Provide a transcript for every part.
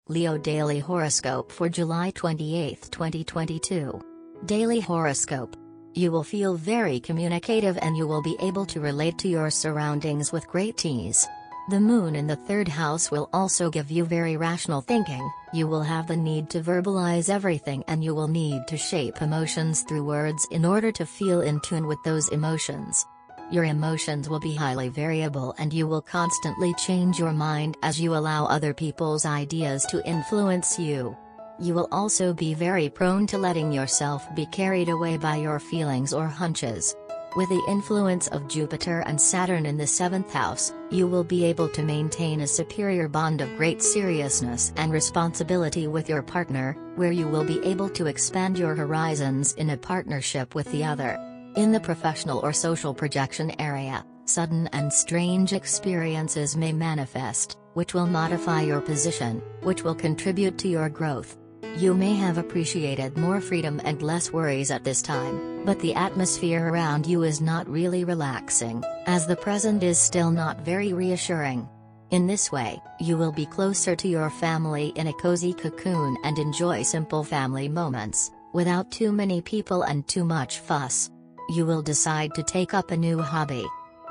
Leo Daily Horoscope for July 28, 2022. Daily Horoscope. You will feel very communicative and you will be able to relate to your surroundings with great ease. The moon in the third house will also give you very rational thinking. You will have the need to verbalize everything and you will need to shape emotions through words in order to feel in tune with those emotions. Your emotions will be highly variable and you will constantly change your mind as you allow other people's ideas to influence you. You will also be very prone to letting yourself be carried away by your feelings or hunches. With the influence of Jupiter and Saturn in the 7th house, you will be able to maintain a superior bond of great seriousness and responsibility with your partner, where you will be able to expand your horizons in a partnership with the other. In the professional or social projection area, sudden and strange experiences may manifest, which will modify your position, which will contribute to your growth. You may have appreciated more freedom and less worries at this time, but the atmosphere around you is not really relaxing, as the present is still not very reassuring. In this way, you will be closer to your family in a cozy cocoon and enjoy simple family moments, without too many people and too much fuss. You will decide to take up a new hobby.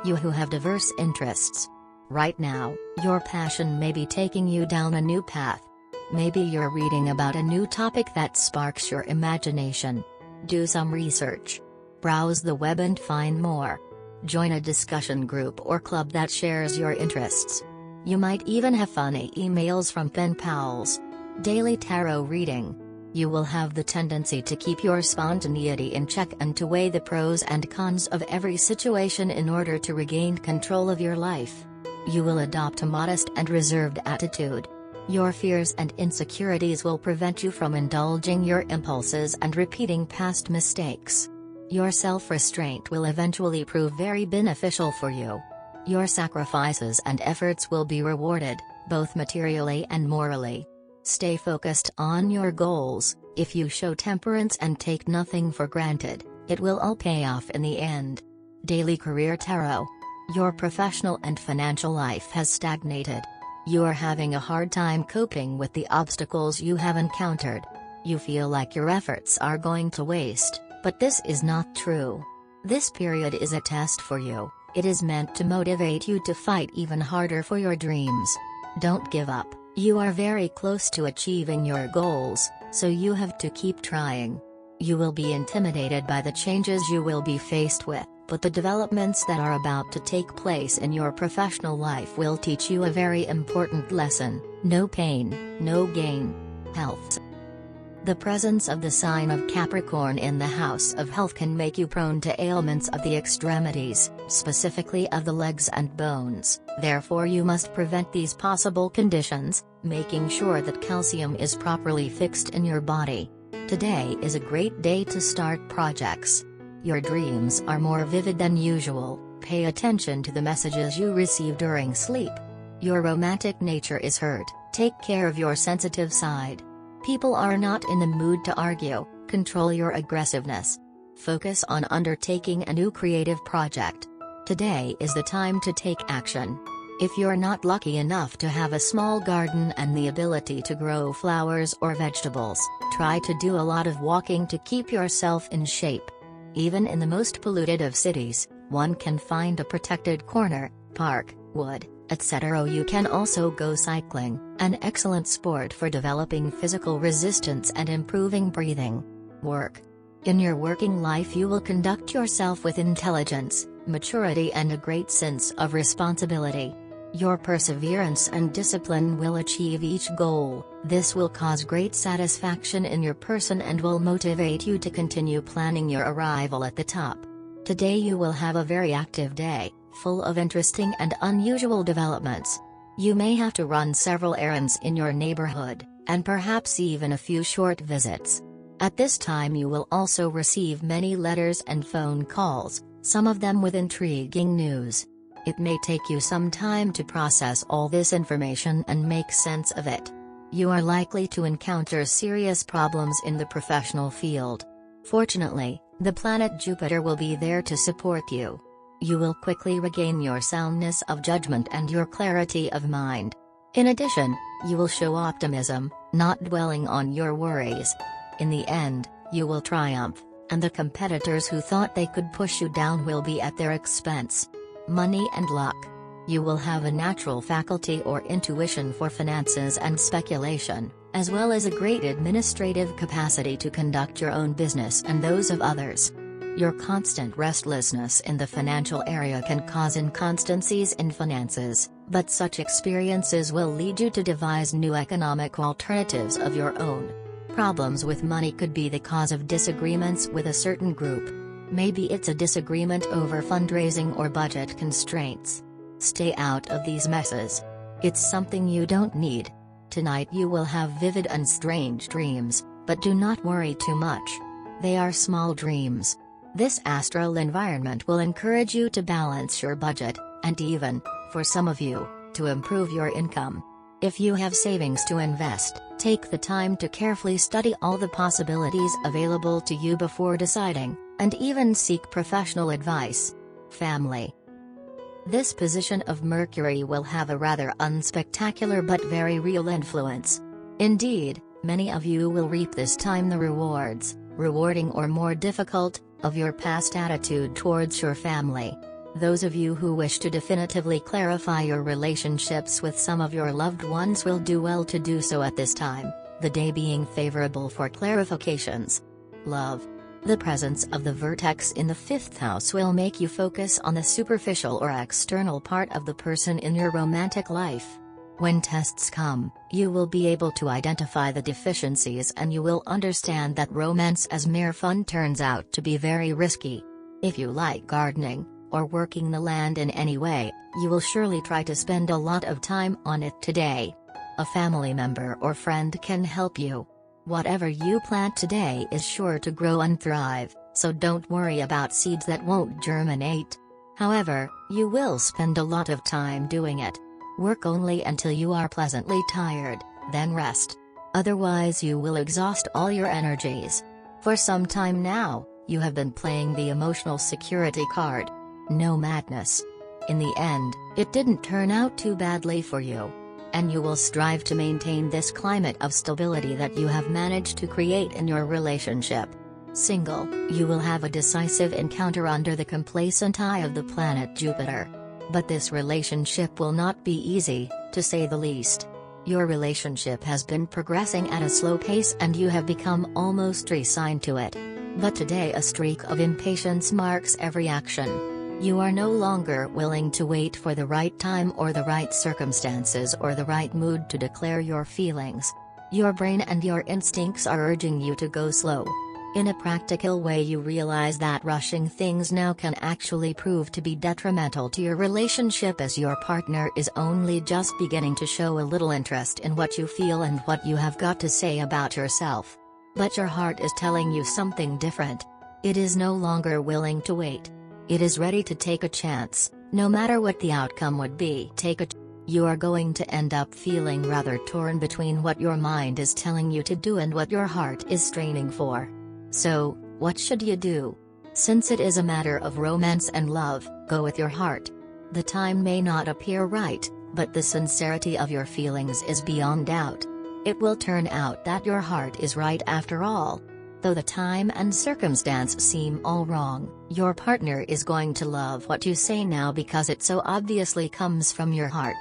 You who have diverse interests. Right now, your passion may be taking you down a new path. Maybe you're reading about a new topic that sparks your imagination. Do some research. Browse the web and find more. Join a discussion group or club that shares your interests. You might even have funny emails from pen pals. Daily tarot reading. You will have the tendency to keep your spontaneity in check and to weigh the pros and cons of every situation in order to regain control of your life. You will adopt a modest and reserved attitude. Your fears and insecurities will prevent you from indulging your impulses and repeating past mistakes. Your self-restraint will eventually prove very beneficial for you. Your sacrifices and efforts will be rewarded, both materially and morally. Stay focused on your goals. If you show temperance and take nothing for granted, it will all pay off in the end. Daily Career Tarot. Your professional and financial life has stagnated. You are having a hard time coping with the obstacles you have encountered. You feel like your efforts are going to waste, but this is not true. This period is a test for you. It is meant to motivate you to fight even harder for your dreams. Don't give up. You are very close to achieving your goals, so you have to keep trying. You will be intimidated by the changes you will be faced with, but the developments that are about to take place in your professional life will teach you a very important lesson: no pain, no gain. Health. The presence of the sign of Capricorn in the house of health can make you prone to ailments of the extremities, specifically of the legs and bones. Therefore you must prevent these possible conditions, making sure that calcium is properly fixed in your body. Today is a great day to start projects. Your dreams are more vivid than usual. Pay attention to the messages you receive during sleep. Your romantic nature is hurt. Take care of your sensitive side. People are not in the mood to argue. Control your aggressiveness. Focus on undertaking a new creative project. Today is the time to take action. If you're not lucky enough to have a small garden and the ability to grow flowers or vegetables, try to do a lot of walking to keep yourself in shape. Even in the most polluted of cities, one can find a protected corner, park, wood, etc. You can also go cycling, an excellent sport for developing physical resistance and improving breathing. Work. In your working life you will conduct yourself with intelligence, maturity and a great sense of responsibility. Your perseverance and discipline will achieve each goal. This will cause great satisfaction in your person and will motivate you to continue planning your arrival at the top. Today you will have a very active day, full of interesting and unusual developments. You may have to run several errands in your neighborhood, and perhaps even a few short visits. At this time you will also receive many letters and phone calls, some of them with intriguing news. It may take you some time to process all this information and make sense of it. You are likely to encounter serious problems in the professional field. Fortunately, the planet Jupiter will be there to support you. You will quickly regain your soundness of judgment and your clarity of mind. In addition, You will show optimism, not dwelling on your worries. In the end, you will triumph, and the competitors who thought they could push you down will be at their expense. Money and luck. You will have a natural faculty or intuition for finances and speculation, as well as a great administrative capacity to conduct your own business and those of others. Your constant restlessness in the financial area can cause inconsistencies in finances, but such experiences will lead you to devise new economic alternatives of your own. Problems with money could be the cause of disagreements with a certain group. Maybe it's a disagreement over fundraising or budget constraints. Stay out of these messes. It's something you don't need. Tonight you will have vivid and strange dreams, but do not worry too much. They are small dreams. This astral environment will encourage you to balance your budget, and even, for some of you, to improve your income. If you have savings to invest, take the time to carefully study all the possibilities available to you before deciding, and even seek professional advice. Family. This position of Mercury will have a rather unspectacular but very real influence. Indeed, many of you will reap this time the rewards, rewarding or more difficult, of your past attitude towards your family. Those of you who wish to definitively clarify your relationships with some of your loved ones will do well to do so at this time, the day being favorable for clarifications. Love. The presence of the vertex in the 5th house will make you focus on the superficial or external part of the person in your romantic life. When tests come, you will be able to identify the deficiencies and you will understand that romance as mere fun turns out to be very risky. If you like gardening, or working the land in any way, you will surely try to spend a lot of time on it today. A family member or friend can help you. Whatever you plant today is sure to grow and thrive, so don't worry about seeds that won't germinate. However, you will spend a lot of time doing it. Work only until you are pleasantly tired, then rest. Otherwise you will exhaust all your energies. For some time now, you have been playing the emotional security card. No madness. In the end, it didn't turn out too badly for you. And you will strive to maintain this climate of stability that you have managed to create in your relationship. Single, you will have a decisive encounter under the complacent eye of the planet Jupiter. But this relationship will not be easy, to say the least. Your relationship has been progressing at a slow pace and you have become almost resigned to it. But today a streak of impatience marks every action. You are no longer willing to wait for the right time or the right circumstances or the right mood to declare your feelings. Your brain and your instincts are urging you to go slow. In a practical way you realize that rushing things now can actually prove to be detrimental to your relationship as your partner is only just beginning to show a little interest in what you feel and what you have got to say about yourself. But your heart is telling you something different. It is no longer willing to wait. It is ready to take a chance, no matter what the outcome would be. You are going to end up feeling rather torn between what your mind is telling you to do and what your heart is straining for. So, what should you do? Since it is a matter of romance and love, go with your heart. The time may not appear right, but the sincerity of your feelings is beyond doubt. It will turn out that your heart is right after all. Though the time and circumstance seem all wrong, your partner is going to love what you say now because it so obviously comes from your heart.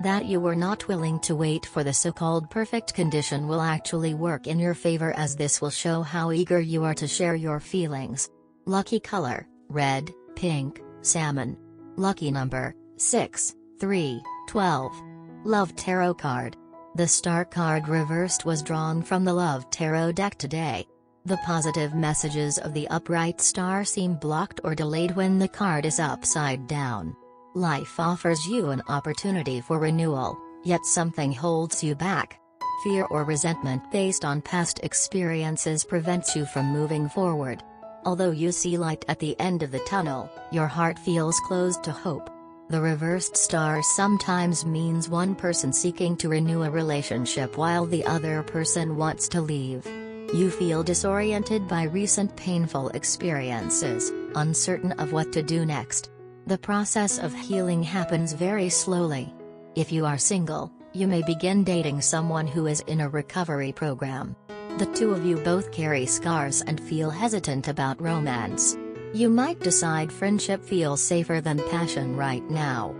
That you were not willing to wait for the so-called perfect condition will actually work in your favor, as this will show how eager you are to share your feelings. Lucky color, red, pink, salmon. Lucky number, 6, 3, 12. Love Tarot card. The Star card reversed was drawn from the Love Tarot deck today. The positive messages of the upright star seem blocked or delayed when the card is upside down. Life offers you an opportunity for renewal, yet something holds you back. Fear or resentment based on past experiences prevents you from moving forward. Although you see light at the end of the tunnel, your heart feels closed to hope. The reversed star sometimes means one person seeking to renew a relationship while the other person wants to leave. You feel disoriented by recent painful experiences, uncertain of what to do next. The process of healing happens very slowly. If you are single, You may begin dating someone who is in a recovery program. The two of you both carry scars and feel hesitant about romance. You might decide friendship feels safer than passion right now.